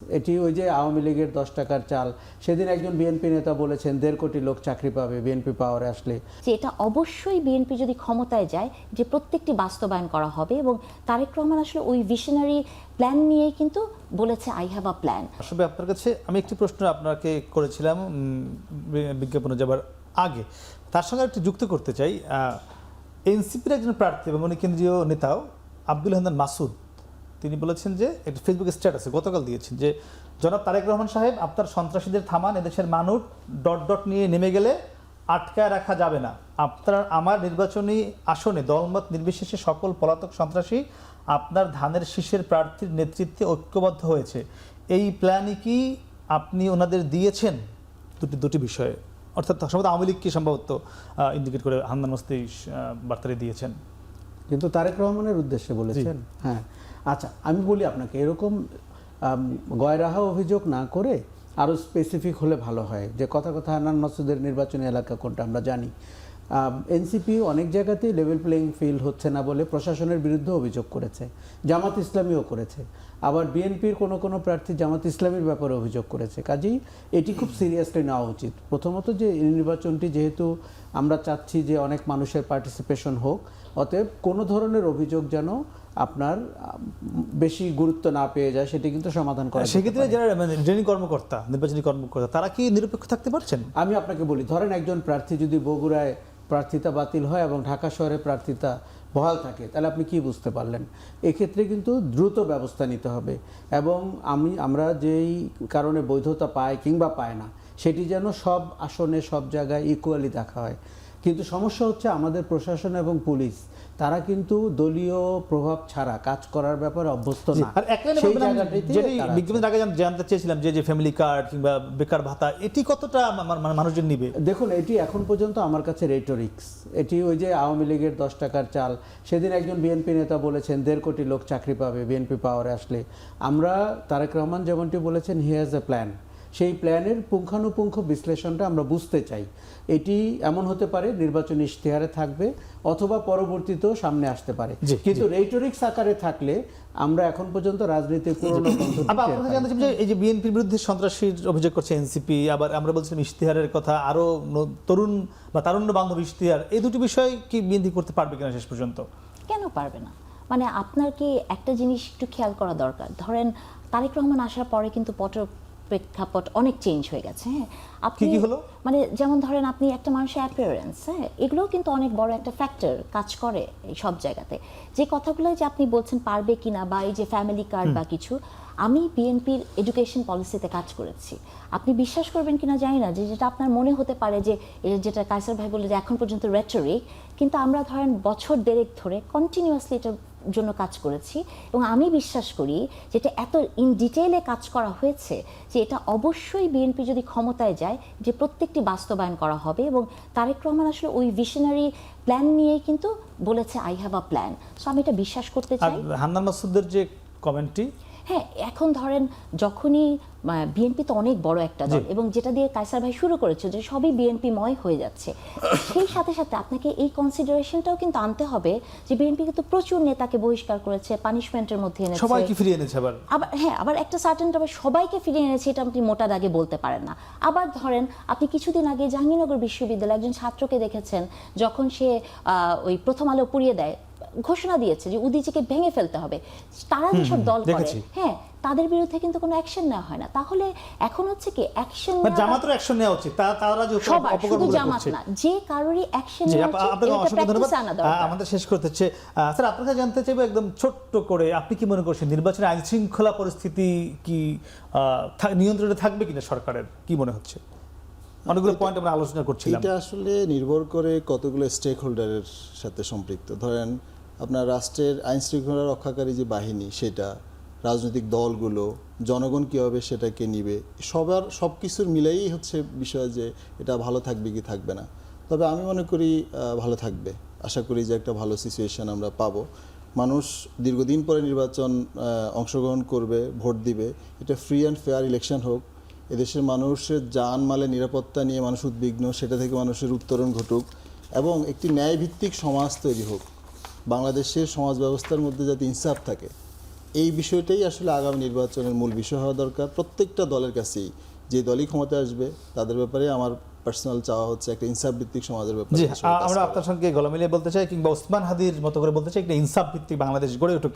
এটি ওই যে আওয়ামী লীগের 10 টাকার চাল, সেদিন একজন বিএনপি নেতা বলেছেন 1.5 কোটি লোক চাকরি পাবে বিএনপি পাওয়ারে আসলে। যে এটা অবশ্যই বিএনপি যদি ক্ষমতায় যায় যে প্রত্যেকটি বাস্তবায়ন করা হবে, এবং তারেক রহমান আসলে ওই ভিশনারি প্ল্যান নিয়েই কিন্তু বলেছে আই হ্যাভ আ প্ল্যান। আসলে আপনার কাছে আমি একটি প্রশ্ন আপনাকে করেছিলাম বিজ্ঞাপনে যাবার আগে, তার সঙ্গে একটু যুক্ত করতে চাই। এনসিপির একজন প্রার্থী এবং উনি কেন্দ্রীয় নেতাও আব্দুল হান্নান মাসুদ, তিনি বলেছেন যে একটা ফেসবুক স্ট্যাটাসে গতকাল দিয়েছেন যে জনাব তারেক রহমান সাহেব, আপনার সন্ত্রাসীদের থামান, এদেশের মানুষ ডট ডট নিয়ে নেমে গেলে আটকায় রাখা যাবে না। আপনার আমার নির্বাচনী আসনে দলমত নির্বিশেষে সকল পলাতক সন্ত্রাসী আপনার ধানের শীষের প্রার্থীর নেতৃত্বে ঐক্যবদ্ধ হয়েছে। এই প্ল্যানই কি আপনি ওনাদের দিয়েছেন? দুটি বিষয়ে, অর্থাৎ সম্ভবত আওয়ামী লীগকে সম্ভবত ইন্ডিকেট করে হান্নান মাসুদ বার্তাটি দিয়েছেন, কিন্তু তারেক রহমানের উদ্দেশ্যে বলেছেন। হ্যাঁ, আচ্ছা আমি বলি আপনাকে, এরকম গয়রাহা অভিযোগ না করে আরও স্পেসিফিক হলে ভালো হয়। যে কথা হান্নান মাসুদের নির্বাচনী এলাকা কোনটা আমরা জানি। এনসিপি অনেক জায়গাতেই লেভেল প্লেইং ফিল্ড হচ্ছে না বলে প্রশাসনের বিরুদ্ধে অভিযোগ করেছে, জামাত ইসলামীও করেছে, আবার বিএনপির কোনো প্রার্থী জামাত ইসলামীর ব্যাপারে অভিযোগ করেছে। কাজেই এটি খুব সিরিয়াসলি নেওয়া উচিত। প্রথমত যে এই নির্বাচনটি যেহেতু আমরা চাচ্ছি যে অনেক মানুষের পার্টিসিপেশন হোক, অতএব কোনো ধরনের অভিযোগ যেন আপনার বেশি গুরুত্ব না পেয়ে যায়, সেটি কিন্তু সমাধান করা। সেক্ষেত্রে যারা রিটার্নিং কর্মকর্তা, নির্বাচনী কর্মকর্তা, তারা কি নিরপেক্ষ থাকতে পারছেন? আমি আপনাকে বলি, ধরেন একজন প্রার্থী যদি বগুড়ায় প্রার্থিতা বাতিল হয় এবং ঢাকা শহরে প্রার্থিতা বহাল থাকে, তাহলে আপনি কি বুঝতে পারলেন? এক্ষেত্রে কিন্তু দ্রুত ব্যবস্থা নিতে হবে, এবং আমরা যেই কারণে বৈধতা পাই কিংবা পায় না, সেটি যেন সব আসনে সব জায়গায় ইকুয়ালি দেখা হয়। কিন্তু সমস্যা হচ্ছে আমাদের প্রশাসন এবং পুলিশ, তারা কিন্তু দলীয় প্রভাব ছাড়া কাজ করার ব্যাপারে অভ্যস্ত না। আর এক লাইনে বিজ্ঞাপনের আগে জানতে চেয়েছিলাম যে ফ্যামিলি কার্ড কিংবা বেকার ভাতা, এটি কতটা মানুষজন নিবে? দেখুন, এটি এখন পর্যন্ত আমার কাছে রেটোরিক্স। এটি ওই যে আওয়ামী লীগের 10 টাকার চাল, সেদিন একজন বিএনপি নেতা বলেছেন 1.5 কোটি লোক চাকরি পাবে বিএনপি পাওয়ারে আসলে। আমরা তারেক রহমান যেমনটি বলেছেন হি হ্যাজ এ প্ল্যান, সেই প্ল্যানের পুঙ্খানুপুঙ্খ বিশ্লেষণটা আমরা বুঝতে চাই। এটি এমন হতে পারে নির্বাচনী ইশতেহারে থাকবে, অথবা পরবর্তীতেও সামনে আসতে পারে, কিন্তু রেটোরিক্স আকারে থাকলে আমরা এখন পর্যন্ত রাজনীতির পুরনো এই যে বিএনপির বিরুদ্ধে সন্ত্রাসীর অভিযোগ করছে এনসিপি, আবার আমরা বলছিলাম ইশতেহারের কথা, আরো তরুণ বা তারুণ্য বান্ধব ইশতেহার, এই দুটি বিষয় কি বিএনপি করতে পারবে কিনা শেষ পর্যন্ত? কেন পারবে না? মানে আপনার কি একটা জিনিস একটু খেয়াল করা দরকার। ধরেন তারেক রহমান আসার পরে কিন্তু প্রেক্ষাপট অনেক চেঞ্জ হয়ে গেছে। হ্যাঁ, আপনি কি হলো? মানে যেমন ধরেন আপনি একটা মানুষের অ্যাপিয়ারেন্স, হ্যাঁ, এগুলোও কিন্তু অনেক বড় একটা ফ্যাক্টর কাজ করে এই সব জায়গাতে। যে কথাগুলো যে আপনি বলছেন পারবে কিনা, বা এই যে ফ্যামিলি কার্ড বা কিছু, আমি বিএনপির এডুকেশন পলিসিতে কাজ করেছি। আপনি বিশ্বাস করবেন কিনা জানি না, যে যেটা আপনার মনে হতে পারে যে যেটা কায়সার ভাই বলে যে এখন পর্যন্ত রেটরিক, কিন্তু আমরা ধরেন বছর দেড়েক ধরে কন্টিনিউয়াসলি এটার জন্য কাজ করেছি, এবং আমি বিশ্বাস করি যেটা এত ইন ডিটেইলে কাজ করা হয়েছে যে এটা অবশ্যই বিএনপি যদি ক্ষমতায় যায় যে প্রত্যেকটি বাস্তবায়ন করা হবে, এবং তারেক রহমান আসলে ওই ভিশনারি প্ল্যান নিয়েই কিন্তু বলেছে I have a plan. So আমি এটা বিশ্বাস করতে চাই। হান্নান মাসুদের যে কমেন্টটি, হ্যাঁ, এখন ধরেন যখনই বিএনপি তো অনেক বড় একটা দল, এবং যেটা দিয়ে কায়সার ভাই শুরু করেছে যে সবই বিএনপি ময় হয়ে যাচ্ছে, সেই সাথে সাথে আপনাকে এই কনসিডারেশনটাও কিন্তু আনতে হবে যে বিএনপি কিন্তু প্রচুর নেতাকে বহিষ্কার করেছে, পানিশমেন্টের মধ্যে এনেছে, সবাইকে ফিরিয়ে এনেছে। আবার হ্যাঁ, আবার একটা সার্টেন তবে সবাইকে ফিরিয়ে এনেছে, এটা আপনি মোটা দাগে বলতে পারেন না। আবার ধরেন আপনি কিছুদিন আগে জাহাঙ্গীরনগর বিশ্ববিদ্যালয়ে একজন ছাত্রকে দেখেছেন, যখন সে ওই প্রথম আলো পুড়িয়ে দেয়, ঘোষণা দিয়েছে যে উদীচীকে ভেঙে ফেলতে হবে। তারা যেসব দল করে, হ্যাঁ, তাদের বিরুদ্ধে কিন্তু কোনো অ্যাকশন নেওয়া হয় না। তাহলে এখন হচ্ছে কি অ্যাকশন, জামাতের অ্যাকশন নেওয়া উচিত, তারা যে শুধু জামাত না, যে কারোরই অ্যাকশন নেওয়া উচিত। আপনাকে অসংখ্য ধন্যবাদ। আমাদের শেষ করতে হচ্ছে স্যার, আপনার কাছে জানতে চাইবো একদম ছোট্ট করে, আপনি কি মনে করছেন নির্বাচনে আইন শৃঙ্খলা পরিস্থিতি কি নিয়ন্ত্রণে থাকবে কিনা সরকারের, কি মনে হচ্ছে? অনেকগুলো পয়েন্ট আমরা আলোচনা করছিলাম। এটা আসলে নির্ভর করে কতগুলো স্টেক হোল্ডারের সাথে সম্পৃক্ত। ধরেন আপনার রাষ্ট্রের আইন শৃঙ্খলা রক্ষাকারী যে বাহিনী, সেটা রাজনৈতিক দলগুলো, জনগণ কীভাবে সেটাকে নিবে, সব কিছুর মিলেই হচ্ছে বিষয় যে এটা ভালো থাকবে কি থাকবে না। তবে আমি মনে করি ভালো থাকবে। আশা করি যে একটা ভালো সিচুয়েশন আমরা পাবো। মানুষ দীর্ঘদিন পরে নির্বাচন অংশগ্রহণ করবে, ভোট দিবে। এটা ফ্রি অ্যান্ড ফেয়ার ইলেকশন হোক। এদেশের মানুষের জানমালের নিরাপত্তা নিয়ে মানুষ উদ্বিগ্ন, সেটা থেকে মানুষের উত্তরণ ঘটুক, এবং একটি ন্যায়ভিত্তিক সমাজ তৈরি হোক। বাংলাদেশের সমাজ ব্যবস্থার মধ্যে যাতে ইনসাফ থাকে, এই বিষয়টাই আসলে আগামী নির্বাচনের মূল বিষয় হওয়া দরকার প্রত্যেকটা দলের কাছেই। যে দলই ক্ষমতায় আসবে তাদের ব্যাপারে আমার পার্সোনাল চাওয়া হচ্ছে একটা ইনসাফ ভিত্তিক সমাজের ব্যাপারে জি আসলে কাজ আমরা করা। আপনার সঙ্গে গলা মিলিয়ে বলতে চাই, কিংবা ওসমান হাদির মতো করে বলতে চাই, একটা ইনসাফ ভিত্তিক বাংলাদেশ গড়ে উঠুক।